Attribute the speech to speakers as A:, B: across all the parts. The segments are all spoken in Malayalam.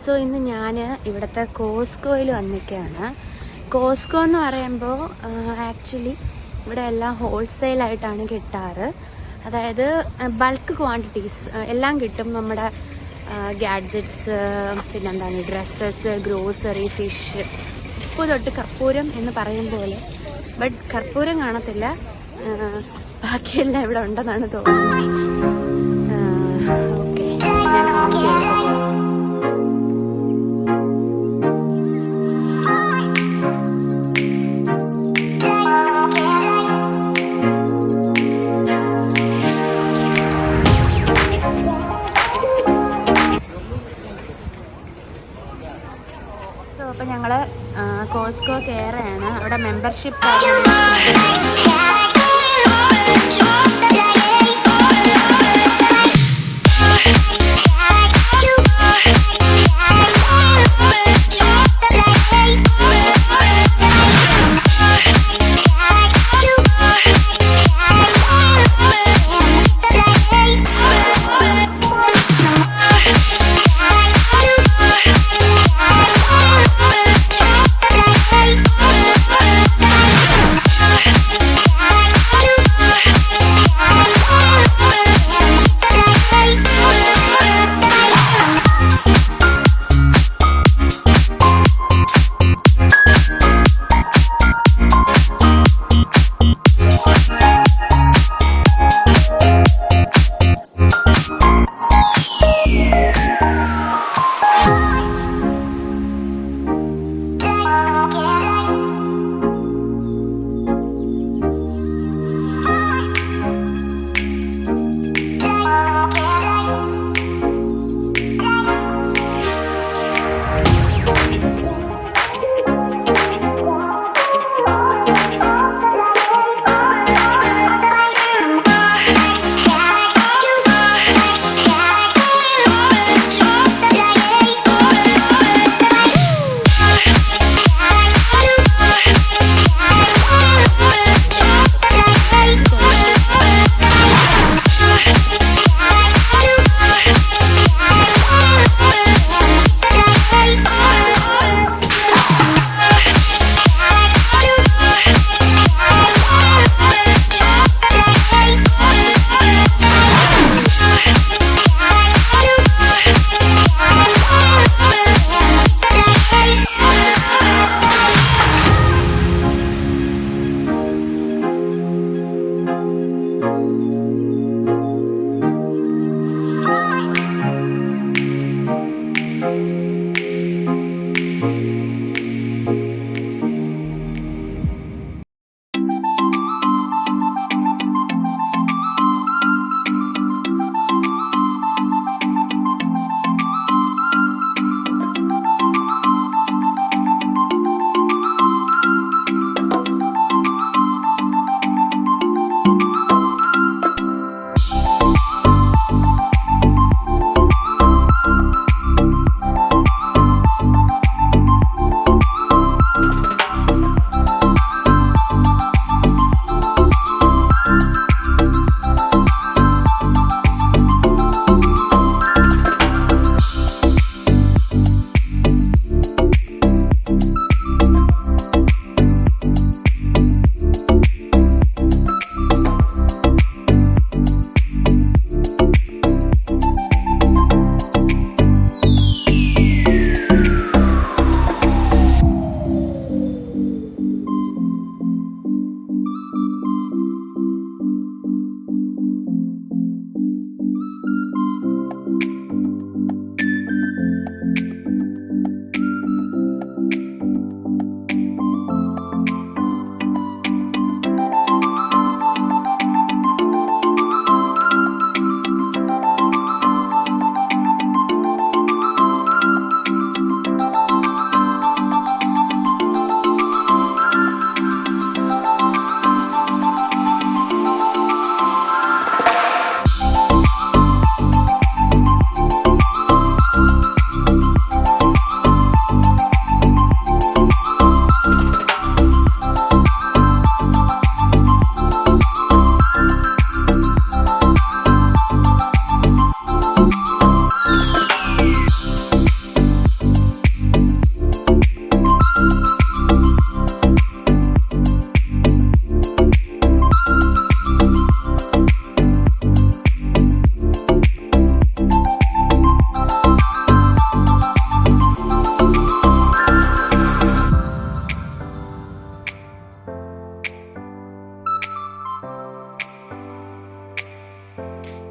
A: സോ ഇന്ന് ഞാൻ ഇവിടുത്തെ കോസ്കോയിൽ വന്നിരിക്കുകയാണ്. കോസ്കോ എന്ന് പറയുമ്പോൾ ആക്ച്വലി ഇവിടെ എല്ലാം ഹോൾസെയിലായിട്ടാണ് കിട്ടാറ്. അതായത് ബൾക്ക് ക്വാണ്ടിറ്റീസ് എല്ലാം കിട്ടും. നമ്മുടെ ഗാഡ്ജറ്റ്സ്, പിന്നെന്താണ് ഡ്രസ്സസ്, ഗ്രോസറി, ഫിഷ്, ഉപ്പ് തൊട്ട് കർപ്പൂരം എന്ന് പറയും പോലെ. ബട്ട് കർപ്പൂരം കാണത്തില്ല, ബാക്കിയെല്ലാം ഇവിടെ ഉണ്ടെന്നാണ് തോന്നുന്നത്. ഓക്കെ, ഞാൻ കാണിക്കാം. സോ അപ്പോൾ ഞങ്ങൾ കോസ്കോ കെയറാണ്. അവിടെ മെമ്പർഷിപ്പ്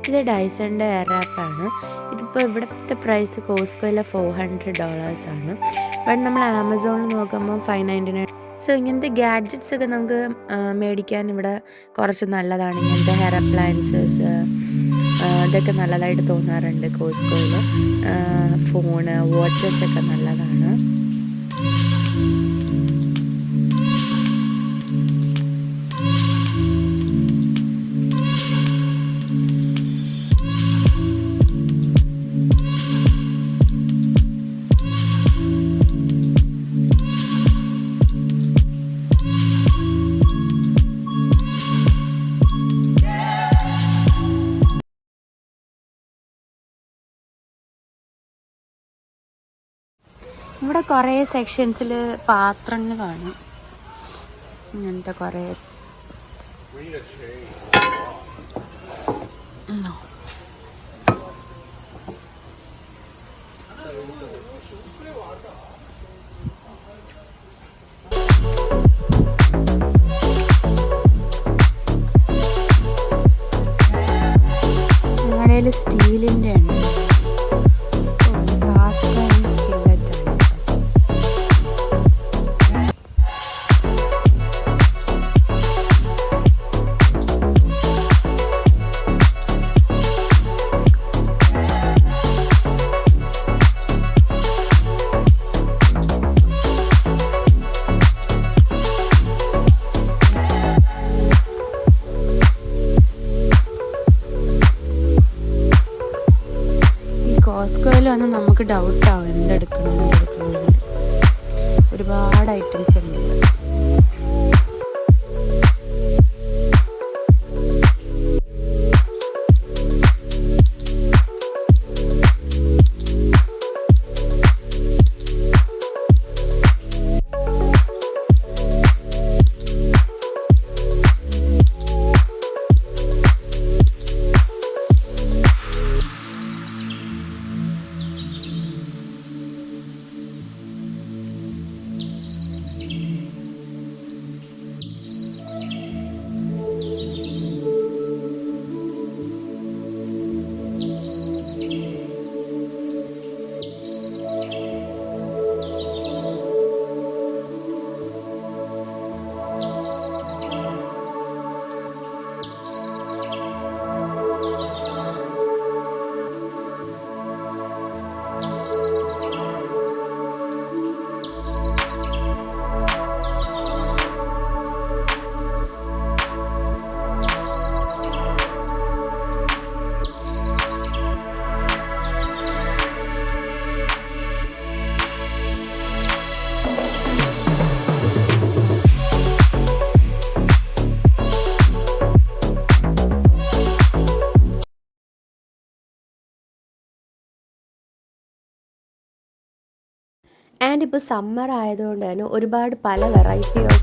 A: ഇത് ഡൈസൻ്റെ എയർ റാപ്പാണ്. ഇതിപ്പോൾ ഇവിടുത്തെ പ്രൈസ് കോസ്കോയിലെ $400 ആണ്. ബട്ട് നമ്മൾ ആമസോണിൽ നോക്കുമ്പോൾ $599. സോ ഇങ്ങനത്തെ ഗാഡ്ജറ്റ്സ് ഒക്കെ നമുക്ക് മേടിക്കാൻ ഇവിടെ കുറച്ച് നല്ലതാണ്. ഇങ്ങനത്തെ ഹെയർ അപ്ലയൻസസ് ഇതൊക്കെ നല്ലതായിട്ട് തോന്നാറുണ്ട് കോസ്കോയിൽ. ഫോണ്, വാച്ചസ് ഒക്കെ നല്ലതാണ്. ഇവിടെ കുറേ സെക്ഷൻസിൽ പാത്രങ്ങൾ കാണും. ഇങ്ങനത്തെ കുറേ ഞങ്ങളുടെ സ്റ്റീലിൻ്റെ ഉണ്ട്. കോസ്കോയിൽ വന്ന് നമുക്ക് ഡൗട്ടാവും എന്തെടുക്കണം. ഒരുപാട് ഐറ്റംസ് ഉണ്ട്. ആൻഡ് ഇപ്പോൾ സമ്മർ ആയതുകൊണ്ട് തന്നെ ഒരുപാട് പല variety of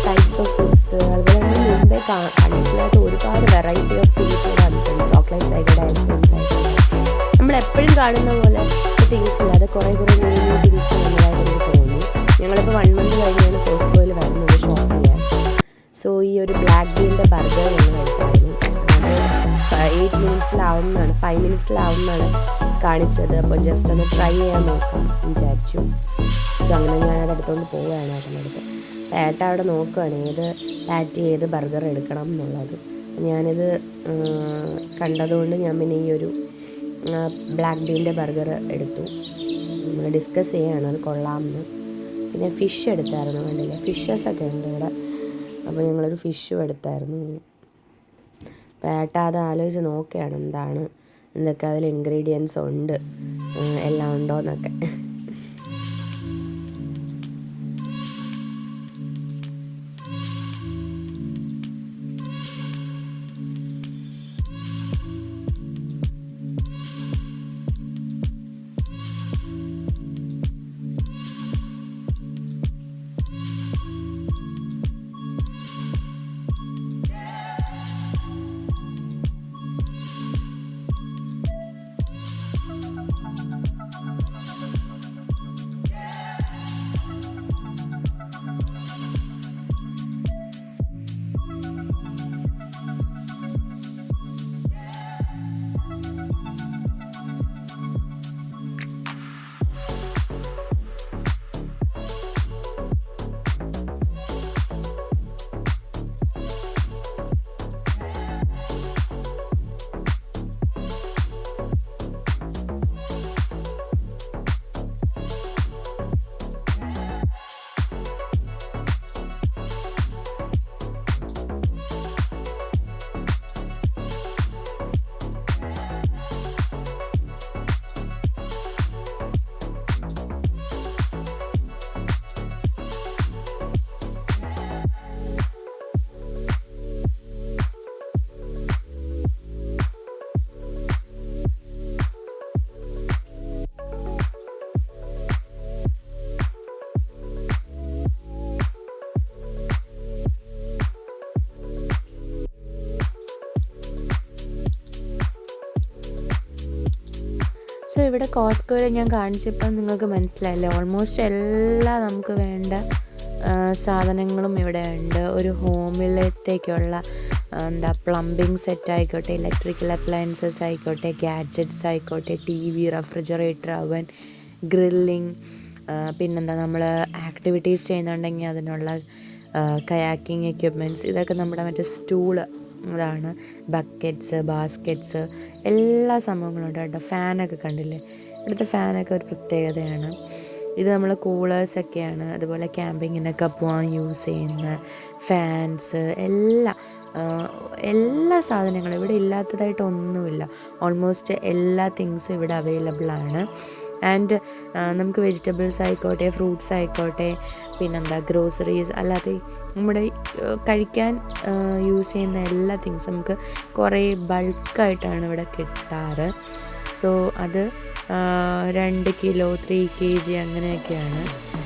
A: types of foods, അതുപോലെ തന്നെ മുമ്പേ കണ്ടിട്ടില്ലാത്ത ഒരുപാട് വെറൈറ്റി ഓഫ് തിങ്സ് ഇവിടെ വന്നിട്ടുണ്ട്. ചോക്ലേറ്റ്സ് ആയിക്കോട്ടെ, ഐസ്ക്രീംസ് ആയിക്കോട്ടെ, നമ്മളെപ്പോഴും കാണുന്ന പോലെ തിങ്സ് ഇല്ലാതെ കുറേ ന്യൂ തിങ്സ് വന്നതായിട്ട് എനിക്ക് തോന്നി. ഞങ്ങളിപ്പോൾ 1 month കഴിഞ്ഞാണ് കോസ്കോയിൽ വരുന്നത് ഷോപ്പ് ചെയ്യാൻ. സോ ഈ ഒരു ബ്ലാക്ക് ബീൻ്റെ ബർഗർ ഞങ്ങൾ കഴിക്കായിരുന്നു. അത് 5 മിനിറ്റ്സിലാവുന്നതാണ് കാണിച്ചത്. അപ്പോൾ ജസ്റ്റ് ഒന്ന് ട്രൈ ചെയ്യാൻ നോക്കാം വിചാരിച്ചു. സോ അങ്ങനെ ഞാനത് എടുത്തുകൊണ്ട് പോവുകയാണ് ഏട്ടനടുത്ത്. ഏട്ട അവിടെ നോക്കുകയാണ് ഏത് ബർഗർ എടുക്കണം എന്നുള്ളത്. ഞാനിത് കണ്ടതുകൊണ്ട് ഞാൻ പിന്നെ ഈ ഒരു ബ്ലാക്ക് ബീൻ്റെ ബർഗർ എടുത്തു. നമ്മൾ ഡിസ്കസ് ചെയ്യുകയാണ് അത് കൊള്ളാമെന്ന്. പിന്നെ ഫിഷ് എടുത്തായിരുന്നു, കണ്ടില്ലേ ഫിഷസൊക്കെ ഉണ്ട് ഇവിടെ. അപ്പോൾ ഞങ്ങളൊരു ഫിഷും എടുത്തായിരുന്നു. അപ്പോൾ ഏട്ട അത് ആലോചിച്ച് നോക്കുകയാണ് എന്തൊക്കെ അതിൽ ഇൻഗ്രീഡിയൻസ് ഉണ്ട്, എല്ലാം ഉണ്ടോയെന്നൊക്കെ.
B: സോ ഇവിടെ കോസ്കോയിൽ ഞാൻ കാണിച്ചപ്പോൾ നിങ്ങൾക്ക് മനസ്സിലായില്ലേ, ഓൾമോസ്റ്റ് എല്ലാ നമുക്ക് വേണ്ട സാധനങ്ങളും ഇവിടെ ഉണ്ട്. ഒരു ഹോമിലത്തേക്കുള്ള പ്ലംബിങ് സെറ്റ് ആയിക്കോട്ടെ, ഇലക്ട്രിക്കൽ അപ്ലയൻസസ് ആയിക്കോട്ടെ, ഗാഡ്ജറ്റ്സ് ആയിക്കോട്ടെ, TV, റെഫ്രിജറേറ്റർ, അവൻ, ഗ്രില്ലിങ്, പിന്നെന്താ നമ്മൾ ആക്ടിവിറ്റീസ് ചെയ്യുന്നുണ്ടെങ്കിൽ അതിനുള്ള കയാക്കിങ് എക്യുപ്മെൻറ്റ്സ്, ഇതൊക്കെ നമ്മുടെ മറ്റേ സ്റ്റൂള്, അതാണ് ബക്കറ്റ്സ്, ബാസ്ക്കറ്റ്സ്, എല്ലാ സംഭവങ്ങളും ഉണ്ട് കേട്ടോ. ഫാനൊക്കെ കണ്ടില്ലേ, ഇവിടുത്തെ ഫാനൊക്കെ ഒരു പ്രത്യേകതയാണ്. ഇത് നമ്മൾ കൂളേഴ്സൊക്കെയാണ്, അതുപോലെ ക്യാമ്പിങ്ങിനൊക്കെ പോകാൻ യൂസ് ചെയ്യുന്ന ഫാൻസ്, എല്ലാ സാധനങ്ങളും ഇവിടെ ഇല്ലാത്തതായിട്ടൊന്നുമില്ല. ഓൾമോസ്റ്റ് എല്ലാ തിങ്സും ഇവിടെ അവൈലബിൾ ആണ്. ആൻഡ് നമുക്ക് വെജിറ്റബിൾസ് ആയിക്കോട്ടെ, ഫ്രൂട്ട്സ് ആയിക്കോട്ടെ, പിന്നെന്താ ഗ്രോസറീസ്, അല്ലാതെ നമ്മുടെ കഴിക്കാൻ യൂസ് ചെയ്യുന്ന എല്ലാ തിങ്സും നമുക്ക് കുറേ ബൾക്കായിട്ടാണ് ഇവിടെ കിട്ടാറ്. സോ അത് 2 കിലോ 3 kg അങ്ങനെയൊക്കെയാണ്.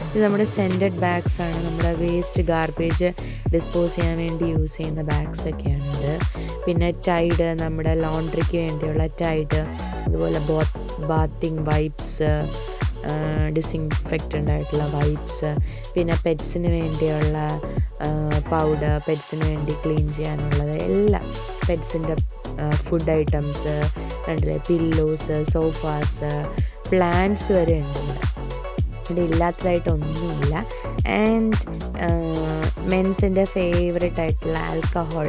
B: ഇത് നമ്മുടെ സെൻറ്റഡ് ബാഗ്സാണ്, നമ്മുടെ വേസ്റ്റ് ഗാർബേജ് ഡിസ്പോസ് ചെയ്യാൻ വേണ്ടി യൂസ് ചെയ്യുന്ന ബാഗ്സൊക്കെയാണിത്. പിന്നെ ടൈഡ്, നമ്മുടെ ലോണ്ട്രിക്ക് വേണ്ടിയുള്ള ടൈഡ്, അതുപോലെ ബാത്തിങ് വൈപ്സ്, ഡിസിൻഫെക്റ്റൻ്റ് ആയിട്ടുള്ള വൈപ്സ്, പിന്നെ പെറ്റ്സിന് വേണ്ടിയുള്ള പൗഡർ, പെറ്റ്സിന് വേണ്ടി ക്ലീൻ ചെയ്യാനുള്ളത് എല്ലാം, പെറ്റ്സിൻ്റെ ഫുഡ് ഐറ്റംസ് കണ്ടില്ലേ, പില്ലോസ്, സോഫാസ്, പ്ലാന്റ്സ് വരെ ഉണ്ട്. ഇവിടെ ഇല്ലാത്തതായിട്ടൊന്നുമില്ല. ആൻഡ് മെൻസിൻ്റെ ഫേവറേറ്റ് ആയിട്ടുള്ള ആൽക്കഹോൾ,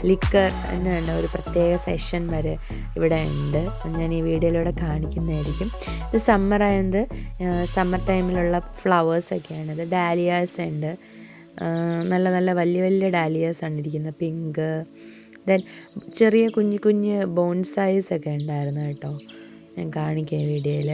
B: ലിക്കർ എന്നുണ്ട് ഒരു പ്രത്യേക സെഷൻ വരെ ഇവിടെ ഉണ്ട്. ഞാൻ ഈ വീഡിയോയിലൂടെ കാണിക്കുന്നതായിരിക്കും. ഇത് സമ്മറായത്, സമ്മർ ടൈമിലുള്ള ഫ്ലവേഴ്സൊക്കെയാണിത്. ഡാലിയാസ് ഉണ്ട്, നല്ല നല്ല വലിയ വലിയ ഡാലിയാസ് ആണ് ഇരിക്കുന്നത്, പിങ്ക്. ദെൻ ചെറിയ കുഞ്ഞ് ബോൺസൈസ് ഒക്കെ ഉണ്ടായിരുന്നു കേട്ടോ, ഞാൻ കാണിക്കാം വീഡിയോയിൽ.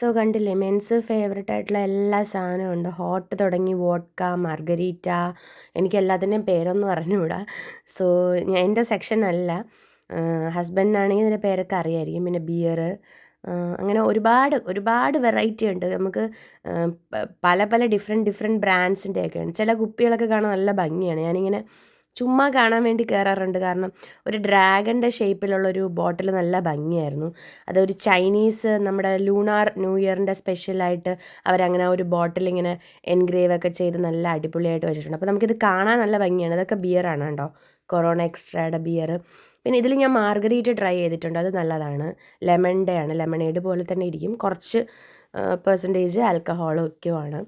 A: സോ കണ്ടില്ലേ, മെൻസ് ഫേവറേറ്റ് ആയിട്ടുള്ള എല്ലാ സാധനവും ഉണ്ട്. ഹോട്ട് തുടങ്ങി വോഡ്ക, മാർഗരീറ്റ, എനിക്ക് എല്ലാത്തിൻ്റെയും പേരൊന്നും അറിഞ്ഞുകൂടാ. സോ എൻ്റെ സെക്ഷൻ അല്ല. ഹസ്ബൻഡിനാണെങ്കിൽ ഇതിൻ്റെ പേരൊക്കെ അറിയായിരിക്കും. പിന്നെ ബിയർ, അങ്ങനെ ഒരുപാട് വെറൈറ്റി ഉണ്ട്. നമുക്ക് പല പല ഡിഫറെൻറ്റ് ബ്രാൻഡ്സിൻ്റെയൊക്കെയാണ്. ചില കുപ്പികളൊക്കെ കാണാൻ നല്ല ഭംഗിയാണ്. ഞാനിങ്ങനെ ചുമ്മാ കാണാൻ വേണ്ടി കയറാറുണ്ട്. കാരണം ഒരു ഡ്രാഗൻ്റെ ഷേപ്പിലുള്ളൊരു ബോട്ടിൽ നല്ല ഭംഗിയായിരുന്നു. അതൊരു ചൈനീസ് നമ്മുടെ ലൂണാർ ന്യൂ ഇയറിൻ്റെ സ്പെഷ്യലായിട്ട് അവരങ്ങനെ ഒരു ബോട്ടിലിങ്ങനെ എൻഗ്രേവ് ഒക്കെ ചെയ്ത് നല്ല അടിപൊളിയായിട്ട് വെച്ചിട്ടുണ്ട്. അപ്പോൾ നമുക്കിത് കാണാൻ നല്ല ഭംഗിയാണ്. അതൊക്കെ ബിയറാണ് കേട്ടോ, കൊറോണ എക്സ്ട്രയുടെ ബിയർ. പിന്നെ ഇതിൽ ഞാൻ മാർഗരീറ്റ ട്രൈ ചെയ്തിട്ടുണ്ട്, അത് നല്ലതാണ്. ലെമണിൻ്റെ ആണ്, ലെമണേഡ് പോലെ തന്നെ ഇരിക്കും, കുറച്ച് പെർസെൻറ്റേജ് ആൽക്കഹോളും ഒക്കെയുമാണ്.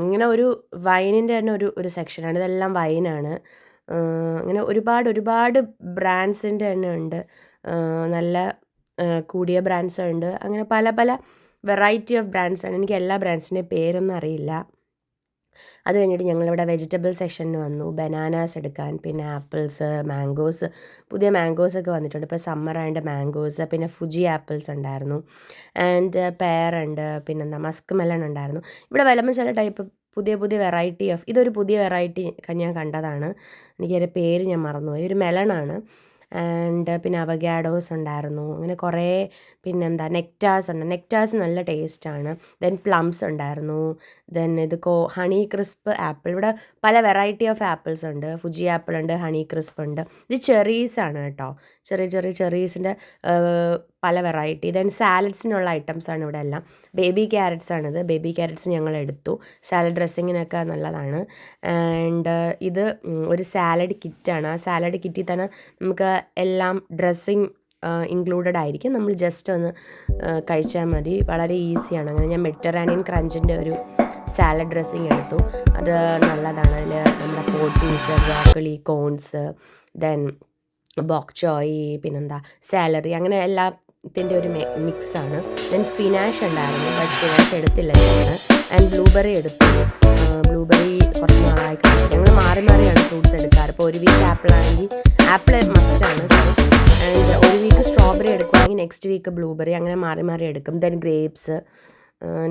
A: ഇങ്ങനെ ഒരു വൈനിൻ്റെ തന്നെ ഒരു സെക്ഷനാണ്. ഇതെല്ലാം വൈനാണ്. അങ്ങനെ ഒരുപാട് ബ്രാൻഡ്സിൻ്റെ തന്നെ ഉണ്ട്. നല്ല കൂടിയ ബ്രാൻഡ്സ് ഉണ്ട്. അങ്ങനെ പല പല വെറൈറ്റി ഓഫ് ബ്രാൻഡ്സാണ്. എനിക്ക് എല്ലാ ബ്രാൻഡ്സിൻ്റെ പേരൊന്നും അറിയില്ല. അത് കഴിഞ്ഞിട്ട് ഞങ്ങളിവിടെ വെജിറ്റബിൾ സെക്ഷനിൽ വന്നു. ബനാനാസ് എടുക്കാൻ, പിന്നെ ആപ്പിൾസ്, മാംഗോസ്, പുതിയ മാംഗോസൊക്കെ വന്നിട്ടുണ്ട്. ഇപ്പോൾ സമ്മറായതുകൊണ്ട് മാംഗോസ്, പിന്നെ ഫുജി ആപ്പിൾസ് ഉണ്ടായിരുന്നു, ആൻഡ് പെയറുണ്ട്, പിന്നെന്താ മസ്ക് മെലൺ ഉണ്ടായിരുന്നു. ഇവിടെ വരുമ്പോൾ ചില ടൈപ്പ് പുതിയ വെറൈറ്റി ഓഫ്, ഇതൊരു പുതിയ വെറൈറ്റി ഞാൻ കണ്ടതാണ്. എനിക്കതിൻ്റെ പേര് ഞാൻ മറന്നുപോയി. ഒരു മെലണാണ്. ആൻഡ് പിന്നെ അവഗാഡോസ് ഉണ്ടായിരുന്നു. അങ്ങനെ കുറേ, പിന്നെന്താ നെക്റ്റാസ് ഉണ്ട്. നെക്റ്റാസ് നല്ല ടേസ്റ്റാണ്. ദെൻ പ്ലംസ് ഉണ്ടായിരുന്നു. ദെൻ ഇത് ഹണി ക്രിസ്പ് ആപ്പിൾ. ഇവിടെ പല വെറൈറ്റി ഓഫ് ആപ്പിൾസ് ഉണ്ട്. ഫുജി ആപ്പിൾ ഉണ്ട്, ഹണി ക്രിസ്പ് ഉണ്ട്. ഇത് ചെറീസാണ് കേട്ടോ, ചെറിയ ചെറീസിൻ്റെ പല വെറൈറ്റി. ദെൻ സാലഡ്സിനുള്ള ഐറ്റംസാണ് ഇവിടെ എല്ലാം. ബേബി ക്യാരറ്റ്സ് ആണിത്. ബേബി ക്യാരറ്റ്സ് ഞങ്ങൾ എടുത്തു. സാലഡ് ഡ്രസ്സിങ്ങിനൊക്കെ നല്ലതാണ്. ആൻഡ് ഇത് ഒരു സാലഡ് കിറ്റാണ്. ആ സാലഡ് കിറ്റിൽ തന്നെ നമുക്ക് എല്ലാം ഡ്രസ്സിങ് ഇൻക്ലൂഡഡ് ആയിരിക്കും. നമ്മൾ ജസ്റ്റ് ഒന്ന് കഴിച്ചാൽ മതി. വളരെ ഈസിയാണ്. അങ്ങനെ ഞാൻ മെഡിറ്ററേനിയൻ ക്രഞ്ചിൻ്റെ ഒരു സാലഡ് ഡ്രസ്സിങ് എടുത്തു. അത് നല്ലതാണ്. അതിൽ നമ്മുടെ പോട്ടീസ്, ബ്രോക്കലി, കോൺസ്, ദെൻ ബോക് ചോയ്, പിന്നെന്താ സാലറി, അങ്ങനെ എല്ലാത്തിൻ്റെ ഒരു മിക്സാണ്. ദെൻ സ്പിനാഷ് ഉണ്ടായിരുന്നു, ബട്ട് സ്പിനാഷ് എടുത്തില്ല ഞങ്ങൾ. ആൻഡ് ബ്ലൂബെറി എടുത്തു. ബ്ലൂബെറി കുറച്ച് നാളായി കഴിച്ചു. ഞങ്ങൾ മാറിയാണ് ഫ്രൂട്ട്സ് എടുക്കാറ്. ഇപ്പോൾ ഒരു വീക്ക് ആപ്പിൾ ആണെങ്കിൽ ആപ്പിൾ മസ്റ്റാണ്. ആൻഡ് ഒരു വീക്ക് സ്ട്രോബെറി എടുക്കുകയാണെങ്കിൽ നെക്സ്റ്റ് വീക്ക് ബ്ലൂബെറി, അങ്ങനെ മാറി എടുക്കും. ദെൻ ഗ്രേപ്സ്,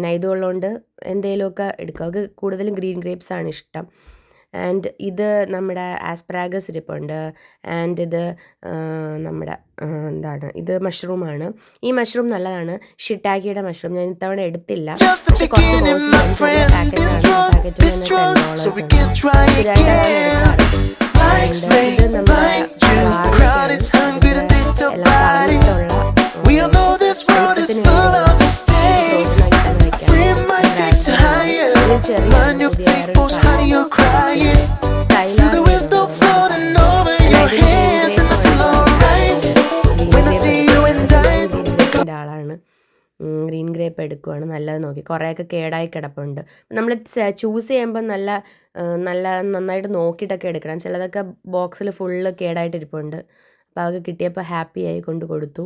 A: നൈതുള്ളതുകൊണ്ട് എന്തെങ്കിലുമൊക്കെ എടുക്കും. അത് കൂടുതലും ഗ്രീൻ ഗ്രേപ്സാണ് ഇഷ്ടം. ആൻഡ് ഇത് നമ്മുടെ ആസ്പരാഗസ് ഇരിപ്പുണ്ട്. ആൻഡ് ഇത് നമ്മുടെ എന്താണ്, ഇത് മഷ്റൂമാണ്. ഈ മഷ്റൂം നല്ലതാണ്, ഷിട്ടാക്കിയുടെ മഷ്റൂം. ഞാൻ ഇത്തവണ എടുത്തില്ല, പക്ഷെ കുറച്ച് ഇത് നമ്മുടെ ആളാണ്. ഗ്രീൻ ഗ്രേപ്പ് എടുക്കുവാണ്, നല്ലത് നോക്കി. കുറേയൊക്കെ കേടായി കിടപ്പുണ്ട്. നമ്മൾ ചൂസ് ചെയ്യുമ്പോൾ നന്നായിട്ട് നോക്കിയിട്ടൊക്കെ എടുക്കണം. ചിലതൊക്കെ ബോക്സിൽ ഫുള്ള് കേടായിട്ടിരിപ്പുണ്ട്. അപ്പോൾ അതൊക്കെ കിട്ടിയപ്പോൾ ഹാപ്പിയായി കൊണ്ട് കൊടുത്തു.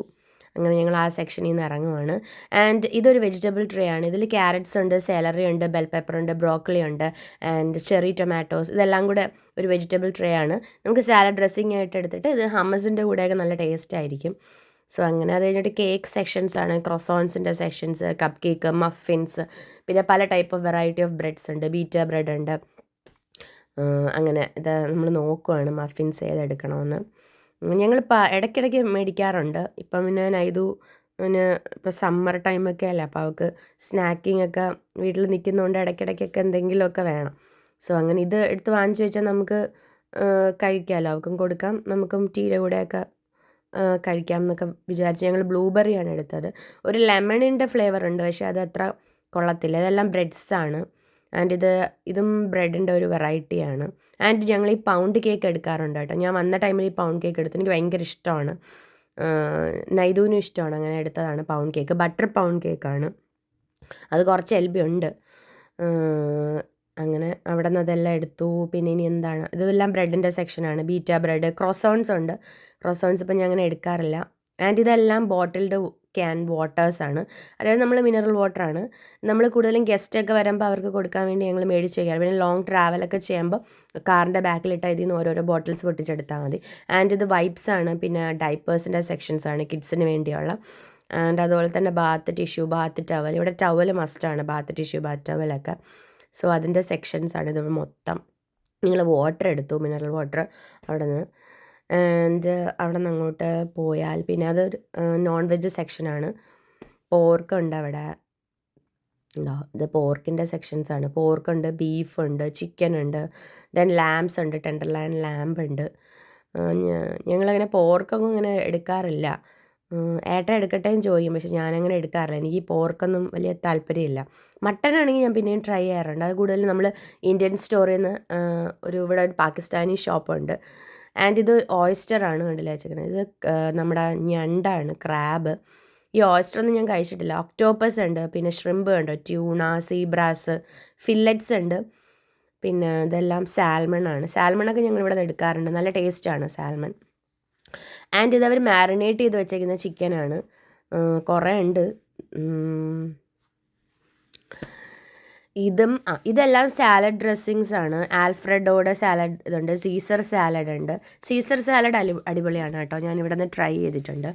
A: അങ്ങനെ ഞങ്ങൾ ആ സെക്ഷനിൽ നിന്ന് ഇറങ്ങുവാണ്. ആൻഡ് ഇതൊരു വെജിറ്റബിൾ ട്രേ ആണ്. ഇതിൽ ക്യാരറ്റ്സ് ഉണ്ട്, സെലറി ഉണ്ട്, ബെൽ പെപ്പർ ഉണ്ട്, ബ്രോക്കലി ഉണ്ട്, ആൻഡ് ചെറി ടൊമാറ്റോസ്, ഇതെല്ലാം കൂടെ ഒരു വെജിറ്റബിൾ ട്രേ ആണ്. നമുക്ക് സാലഡ് ഡ്രസ്സിങ് ആയിട്ട് എടുത്തിട്ട് ഇത് ഹമ്മസിൻ്റെ കൂടെയൊക്കെ നല്ല ടേസ്റ്റ് ആയിരിക്കും. സോ അങ്ങനെ അത് കഴിഞ്ഞിട്ട് കേക്ക് സെക്ഷൻസ് ആണ്. ക്രോസോൺസിൻ്റെ സെക്ഷൻസ്, കപ്പ് കേക്ക്, മഫിൻസ്, പിന്നെ പല type of variety of breads ഉണ്ട്. ബീറ്റർ ബ്രെഡ് ഉണ്ട്. അങ്ങനെ ഇത് നമ്മൾ നോക്കുവാണ് മഫിൻസ് ഏതെടുക്കണമെന്ന്. ഞങ്ങളിപ്പോൾ ഇടയ്ക്കിടയ്ക്ക് മേടിക്കാറുണ്ട്. ഇപ്പം പിന്നെ നൈതുവിന് ഇപ്പോൾ സമ്മർ ടൈമൊക്കെ അല്ലേ, അപ്പോൾ അവൾക്ക് സ്നാക്കിംഗ് ഒക്കെ വീട്ടിൽ നിൽക്കുന്നതുകൊണ്ട് ഇടയ്ക്കിടയ്ക്കൊക്കെ എന്തെങ്കിലുമൊക്കെ വേണം. സോ അങ്ങനെ ഇത് എടുത്ത് വാങ്ങിച്ചു വെച്ചാൽ നമുക്ക് കഴിക്കാമല്ലോ, അവർക്കും കൊടുക്കാം, നമുക്കും ടീയുടെ കൂടെയൊക്കെ കഴിക്കാം എന്നൊക്കെ വിചാരിച്ച് ഞങ്ങൾ ബ്ലൂബെറിയാണ് എടുത്തത്. ഒരു ലെമണിൻ്റെ ഫ്ലേവർ ഉണ്ട്, പക്ഷേ അത് അത്ര കൊള്ളത്തില്ല. ഇതെല്ലാം ബ്രെഡ്സാണ്. ആൻഡ് ഇതും ബ്രെഡിൻ്റെ ഒരു വെറൈറ്റിയാണ്. ആൻഡ് ഞങ്ങൾ ഈ പൗണ്ട് കേക്ക് എടുക്കാറുണ്ട് കേട്ടോ. ഞാൻ വന്ന ടൈമിൽ ഈ പൗണ്ട് കേക്ക് എടുത്ത് എനിക്ക് ഭയങ്കര ഇഷ്ടമാണ്. നൈതുവിനും ഇഷ്ടമാണ്. അങ്ങനെ എടുത്തതാണ് പൗണ്ട് കേക്ക്. ബട്ടർ പൗണ്ട് കേക്കാണ്. അത് കുറച്ച് LB ഉണ്ട്. അങ്ങനെ അവിടെ നിന്ന് അതെല്ലാം എടുത്തു. പിന്നെ ഇനി എന്താണ്, ഇതെല്ലാം ബ്രെഡിൻ്റെ സെക്ഷനാണ്. ബീറ്റ ബ്രെഡ്, ക്രോസോൺസ് ഉണ്ട്. ക്രോസോൺസ് ഇപ്പം ഞാൻ അങ്ങനെ എടുക്കാറില്ല. ആൻഡ് ഇതെല്ലാം ബോട്ടിൽഡ് ക്യാൻ വാട്ടേഴ്സാണ്. അതായത് നമ്മൾ മിനറൽ വാട്ടറാണ്. നമ്മൾ കൂടുതലും ഗസ്റ്റൊക്കെ വരുമ്പോൾ അവർക്ക് കൊടുക്കാൻ വേണ്ടി ഞങ്ങൾ മേടിച്ച് വയ്ക്കാറ്. പിന്നെ ലോങ് ട്രാവലൊക്കെ ചെയ്യുമ്പോൾ കാറിൻ്റെ ബാക്കിലിട്ട് ഇതിൽ നിന്ന് ഓരോരോ ബോട്ടിൽസ് പൊട്ടിച്ചെടുത്താൽ മതി. ആൻഡ് ഇത് വൈപ്സാണ്. പിന്നെ ഡൈപ്പേഴ്സിൻ്റെ സെക്ഷൻസാണ്, കിഡ്സിന് വേണ്ടിയുള്ള. ആൻഡ് അതുപോലെ തന്നെ ബാത്ത് ടിഷ്യൂ, ബാത്ത് ടവൽ. ഇവിടെ ടവൽ മസ്റ്റാണ്, ബാത്ത് ടിഷ്യൂ, ബാത്ത് ടവലൊക്കെ. സോ അതിൻ്റെ സെക്ഷൻസാണ് ഇത് മൊത്തം. നിങ്ങൾ വാട്ടർ എടുത്തു, മിനറൽ വാട്ടർ അവിടെ നിന്ന്. ആൻഡ് അവിടെ നിന്ന് അങ്ങോട്ട് പോയാൽ പിന്നെ അതൊരു നോൺ വെജ് സെക്ഷനാണ്. പോർക്കുണ്ട് അവിടെ. ഇത് പോർക്കിൻ്റെ സെക്ഷൻസാണ്. പോർക്കുണ്ട്, ബീഫുണ്ട്, ചിക്കൻ ഉണ്ട്, ദെൻ ലാംസ് ഉണ്ട്, ടെൻഡർ ലൈൻ ലാമ്പ് ഉണ്ട്. ഞങ്ങളങ്ങനെ പോർക്കൊന്നും ഇങ്ങനെ എടുക്കാറില്ല. ഏട്ടൻ എടുക്കട്ടേന്ന് ചോദിക്കും, പക്ഷെ ഞാനങ്ങനെ എടുക്കാറില്ല. എനിക്ക് ഈ പോർക്കൊന്നും വലിയ താല്പര്യമില്ല. മട്ടനാണെങ്കിൽ ഞാൻ പിന്നെയും ട്രൈ ചെയ്യാറുണ്ട്. അത് കൂടുതലും നമ്മൾ ഇന്ത്യൻ സ്റ്റോറിൽ നിന്ന് ഇവിടെ ഒരു പാകിസ്ഥാനി ഷോപ്പുണ്ട്. ആൻഡ് ഇത് ഓയിസ്റ്ററാണ് കണ്ടില്ല വെച്ചേക്കുന്നത്. ഇത് നമ്മുടെ ഞണ്ടാണ്, ക്രാബ്. ഈ ഓയിസ്റ്ററൊന്നും ഞാൻ കഴിച്ചിട്ടില്ല. ഒക്ടോപ്പസ് ഉണ്ട്, പിന്നെ ഷ്രിമ്പ് ഉണ്ട്, ട്യൂണ, സീബ്രാസ്, ഫില്ലറ്റ്സ് ഉണ്ട്. പിന്നെ ഇതെല്ലാം സാൽമണാണ്. സാൽമണൊക്കെ ഞങ്ങൾ ഇവിടെ നിന്ന് എടുക്കാറുണ്ട്. നല്ല ടേസ്റ്റാണ് സാൽമൺ. ആൻഡ് ഇതവർ മാരിനേറ്റ് ചെയ്ത് വെച്ചേക്കുന്ന ചിക്കനാണ്. കുറേ ഉണ്ട്. ഇതെല്ലാം സാലഡ് ഡ്രസ്സിങ്സ് ആണ്. ആൽഫ്രെഡോയുടെ സാലഡ് ഇതുണ്ട്, സീസർ സാലഡ് ഉണ്ട്. സീസർ സാലഡ് അടിപൊളിയാണ് കേട്ടോ. ഞാൻ ഇവിടെ നിന്ന് ട്രൈ ചെയ്തിട്ടുണ്ട്.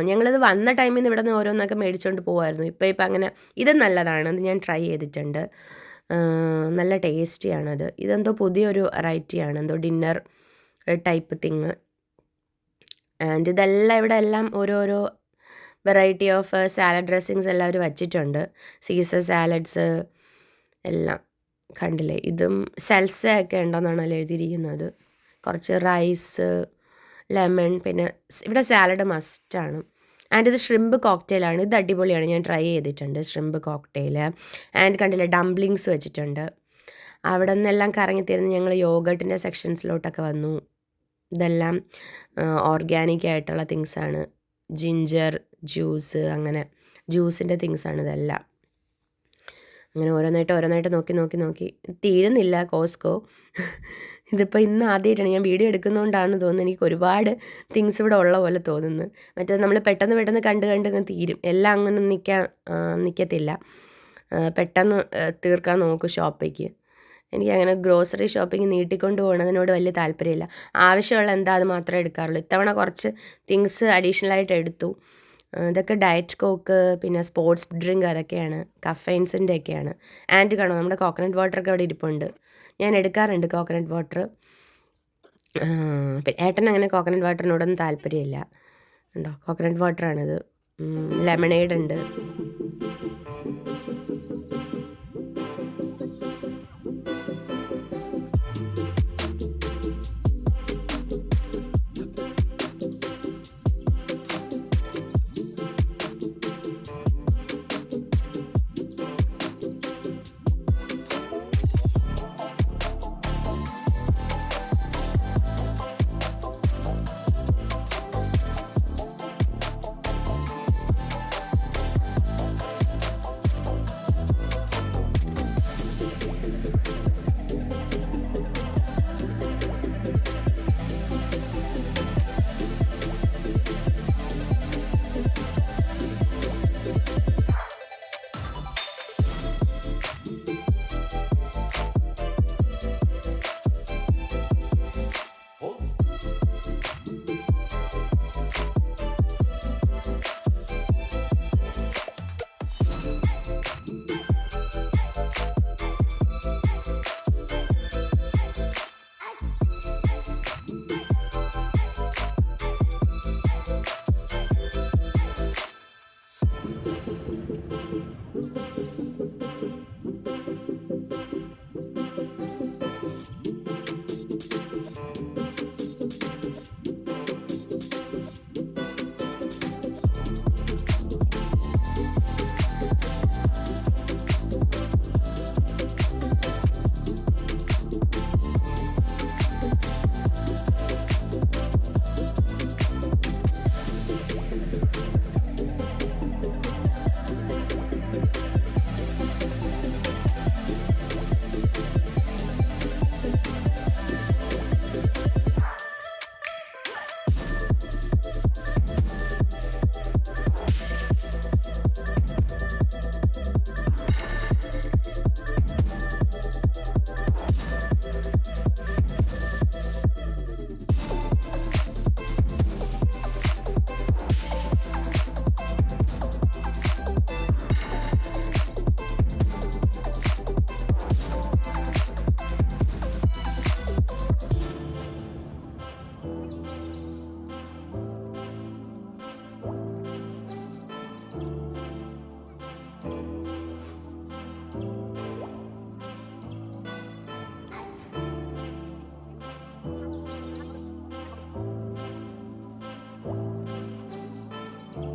A: ഞങ്ങളിത് വന്ന ടൈമിൽ നിന്ന് ഇവിടെ നിന്ന് ഓരോന്നൊക്കെ മേടിച്ചുകൊണ്ട് പോകുമായിരുന്നു. ഇപ്പം അങ്ങനെ ഇത് നല്ലതാണ്, അത് ഞാൻ ട്രൈ ചെയ്തിട്ടുണ്ട്. നല്ല ടേസ്റ്റിയാണത്. ഇതെന്തോ പുതിയൊരു വെറൈറ്റിയാണ്, എന്തോ ഡിന്നർ ടൈപ്പ് തിങ്. ആൻഡ് ഇതെല്ലാം ഇവിടെ എല്ലാം ഓരോരോ വെറൈറ്റി ഓഫ് സാലഡ് ഡ്രസ്സിങ്സ് എല്ലാവരും വച്ചിട്ടുണ്ട്. സീസർ സാലഡ്സ് എല്ലാം കണ്ടില്ലേ. ഇതും സൽസയൊക്കെ ഉണ്ടെന്നാണ് അതിൽ എഴുതിയിരിക്കുന്നത്. കുറച്ച് റൈസ്, ലെമൺ, പിന്നെ ഇവിടെ സാലഡ് മസ്റ്റാണ്. ആൻഡ് ഇത് ഷ്രിമ്പ് കോക്ടെയിലാണ്. ഇത് അടിപൊളിയാണ്, ഞാൻ ട്രൈ ചെയ്തിട്ടുണ്ട് ഷ്രിമ്പ് കോക്ടെയിൽ. ആൻഡ് കണ്ടില്ലേ ഡംപ്ലിങ്സ് വെച്ചിട്ടുണ്ട്. അവിടെ നിന്നെല്ലാം കറങ്ങിത്തരുന്ന ഞങ്ങൾ യോഗട്ടിൻ്റെ സെക്ഷൻസിലോട്ടൊക്കെ വന്നു. ഇതെല്ലാം ഓർഗാനിക് ആയിട്ടുള്ള തിങ്സാണ്. ജിഞ്ചർ ജ്യൂസ്, അങ്ങനെ ജ്യൂസിൻ്റെ തിങ്സാണ് ഇതെല്ലാം. അങ്ങനെ ഓരോന്നായിട്ട് നോക്കി തീരുന്നില്ല കോസ്കോ. ഇതിപ്പോൾ ഇന്ന് ആദ്യമായിട്ടാണ് ഞാൻ വീഡിയോ എടുക്കുന്നതുകൊണ്ടാണ് തോന്നുന്നത് എനിക്ക് ഒരുപാട് തിങ്സ് ഇവിടെ ഉള്ള പോലെ തോന്നുന്നു. മറ്റേത് നമ്മൾ പെട്ടെന്ന് കണ്ട് തീരും. എല്ലാം അങ്ങനെ നിൽക്കത്തില്ല. പെട്ടെന്ന് തീർക്കാൻ നോക്കും ഷോപ്പിലേക്ക്. എനിക്കങ്ങനെ ഗ്രോസറി ഷോപ്പിംഗ് നീട്ടിക്കൊണ്ട് പോകുന്നതിനോട് വലിയ താല്പര്യമില്ല. ആവശ്യമുള്ള എന്താ അത് മാത്രമേ എടുക്കാറുള്ളൂ. ഇത്തവണ കുറച്ച് തിങ്സ് അഡീഷണലായിട്ട് എടുത്തു. ഇതൊക്കെ ഡയറ്റ് കോക്ക്, പിന്നെ സ്പോർട്സ് ഡ്രിങ്ക്, അതൊക്കെയാണ് കഫൈൻസിൻ്റെ ഒക്കെയാണ്. ആൻഡ് കാണോ നമ്മുടെ കോക്കനട്ട് വാട്ടറൊക്കെ അവിടെ ഇരിപ്പുണ്ട്. ഞാൻ എടുക്കാറുണ്ട് കോക്കനട്ട് വാട്ടർ. ഏട്ടൻ അങ്ങനെ കോക്കനട്ട് വാട്ടറിനോടൊന്നും താല്പര്യമില്ല. ഉണ്ടോ, കോക്കനട്ട് വാട്ടറാണിത്. ലെമണേഡ് ഉണ്ട്.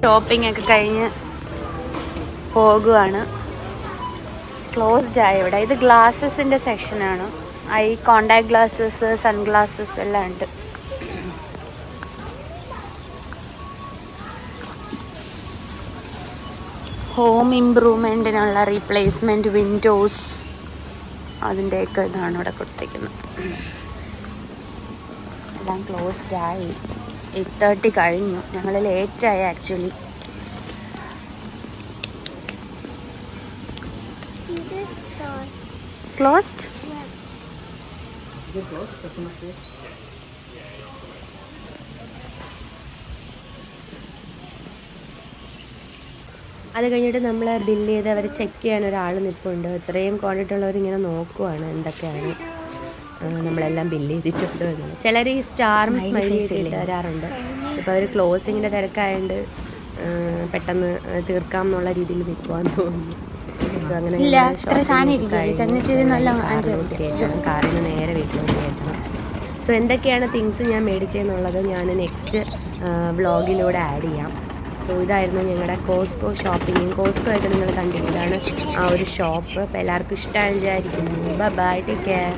C: ഷോപ്പിംഗ് ഒക്കെ കഴിഞ്ഞ് പോകുവാണ്. ക്ലോസ്ഡ് ആയി ഇവിടെ. ഇത് ഗ്ലാസസിൻ്റെ സെക്ഷനാണ്. ഐ കോണ്ടാക്ട് ഗ്ലാസ്സസ്, സൺഗ്ലാസസ് എല്ലാം ഉണ്ട്. ഹോം ഇംപ്രൂവ്മെൻറ്റിനുള്ള റീപ്ലേസ്മെൻറ്റ് വിൻഡോസ്, അതിൻ്റെയൊക്കെ ഇതാണ് ഇവിടെ കൊടുത്തേക്കുന്നത്. എല്ലാം ക്ലോസ്ഡ് ആയി. 8:30 കഴിഞ്ഞു. ഞങ്ങൾ ലേറ്റായി ആക്ച്വലി. ക്ലോസ്ഡ്.
A: അത് കഴിഞ്ഞിട്ട് നമ്മൾ ബില്ല് ചെയ്ത് അവർ ചെക്ക് ചെയ്യാൻ ഒരാൾ നിൽപ്പുണ്ട്. ഇത്രയും ക്വാണ്ടിറ്റി ഉള്ളവരിങ്ങനെ നോക്കുവാണ് എന്തൊക്കെയാണ് നമ്മളെല്ലാം ബില്ല് ചെയ്തിട്ടുണ്ട് എന്ന്. ചിലർ ഈ സ്റ്റാറും സ്മൈലി ചെയ്തിട്ട് തരാറുണ്ട്. ഇപ്പോൾ അവർ ക്ലോസിങ്ങിൻ്റെ തിരക്കായതുകൊണ്ട് പെട്ടെന്ന് തീർക്കാം എന്നുള്ള രീതിയിൽ നിൽക്കുവാന്ന് തോന്നുന്നു. സോ അങ്ങനെ കാറിൽ നിന്ന് നേരെ വീട്ടിലോട്ട് കയറ്റണം. സോ എന്തൊക്കെയാണ് തിങ്സ് ഞാൻ മേടിച്ചതെന്നുള്ളത് ഞാൻ നെക്സ്റ്റ് വ്ളോഗിലൂടെ ആഡ് ചെയ്യാം. സോ ഇതായിരുന്നു ഞങ്ങളുടെ കോസ്കോ ഷോപ്പിങ്ങും. കോസ്കോ ആയിട്ട് നിങ്ങൾ കണ്ടിട്ടാണ് ആ ഒരു ഷോപ്പ്. അപ്പോൾ എല്ലാവർക്കും ഇഷ്ടമായി വിചാരിക്കുന്നു. Bye, take care.